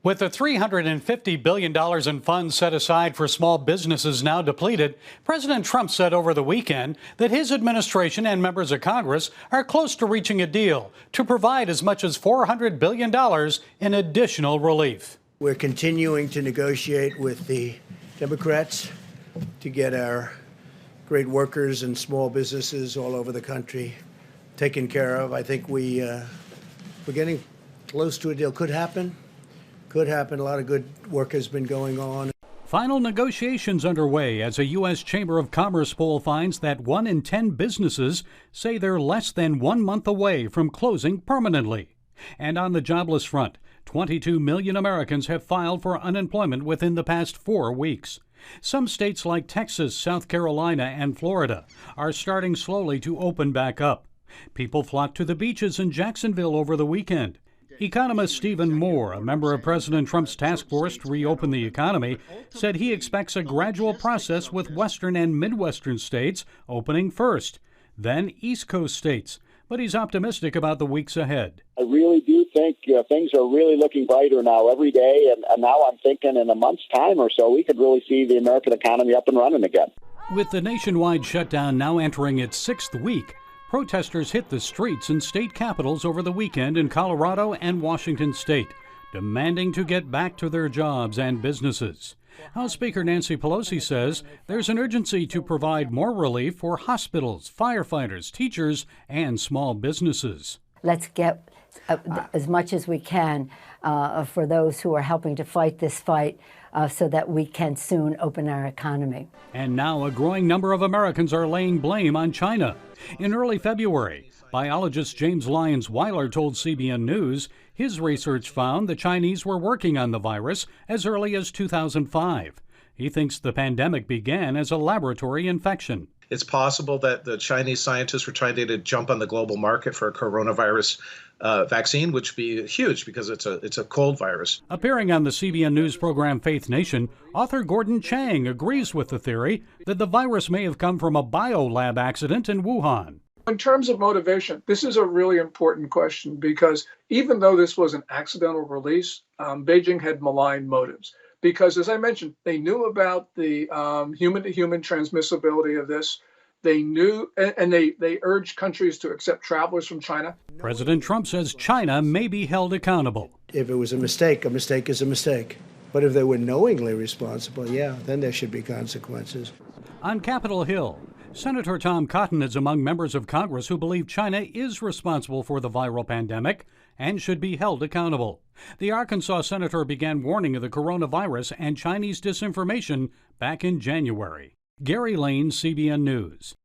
With the $350 billion in funds set aside for small businesses now depleted, President Trump said over the weekend that his administration and members of Congress are close to reaching a deal to provide as much as $400 billion in additional relief. We're continuing to negotiate with the Democrats to get our great workers and small businesses all over the country taken care of. I think we're getting close to a deal. Could happen. Could happen. A lot of good work has been going on. Final negotiations underway as a U.S. Chamber of Commerce poll finds that 1 in 10 businesses say they're less than 1 month away from closing permanently. And on the jobless front, 22 million Americans have filed for unemployment within the past 4 weeks. Some states like Texas, South Carolina, and Florida are starting slowly to open back up. People flocked to the beaches in Jacksonville over the weekend. Economist Stephen Moore, a member of President Trump's task force to reopen the economy, said he expects a gradual process with western and midwestern states opening first, then East Coast states. But he's optimistic about the weeks ahead. I really do think things are really looking brighter now every day, and now I'm thinking in a month's time or so we could really see the American economy up and running again. With the nationwide shutdown now entering its 6th week, protesters hit the streets in state capitals over the weekend in Colorado and Washington state, demanding to get back to their jobs and businesses. House Speaker Nancy Pelosi says there's an urgency to provide more relief for hospitals, firefighters, teachers, and small businesses. Let's get as much as we can for those who are helping to fight this fight so that we can soon open our economy. And now a growing number of Americans are laying blame on China. In early February, biologist James Lyons-weiler told CBN News his research found the Chinese were working on the virus as early as 2005. He thinks the pandemic began as a laboratory infection. It's possible that the Chinese scientists were trying to jump on the global market for a coronavirus vaccine, which would be huge because it's a cold virus. Appearing on the CBN News program Faith Nation, author Gordon Chang agrees with the theory that the virus may have come from a biolab accident in Wuhan. In terms of motivation, this is a really important question because even though this was an accidental release, Beijing had malign motives. Because, as I mentioned, they knew about the human-to-human transmissibility of this. They knew, and they urged countries to accept travelers from China. President Trump says China may be held accountable. If it was a mistake is a mistake. But if they were knowingly responsible, yeah, then there should be consequences. On Capitol Hill, Senator Tom Cotton is among members of Congress who believe China is responsible for the viral pandemic and should be held accountable. The Arkansas senator began warning of the coronavirus and Chinese disinformation back in January. Gary Lane, CBN News.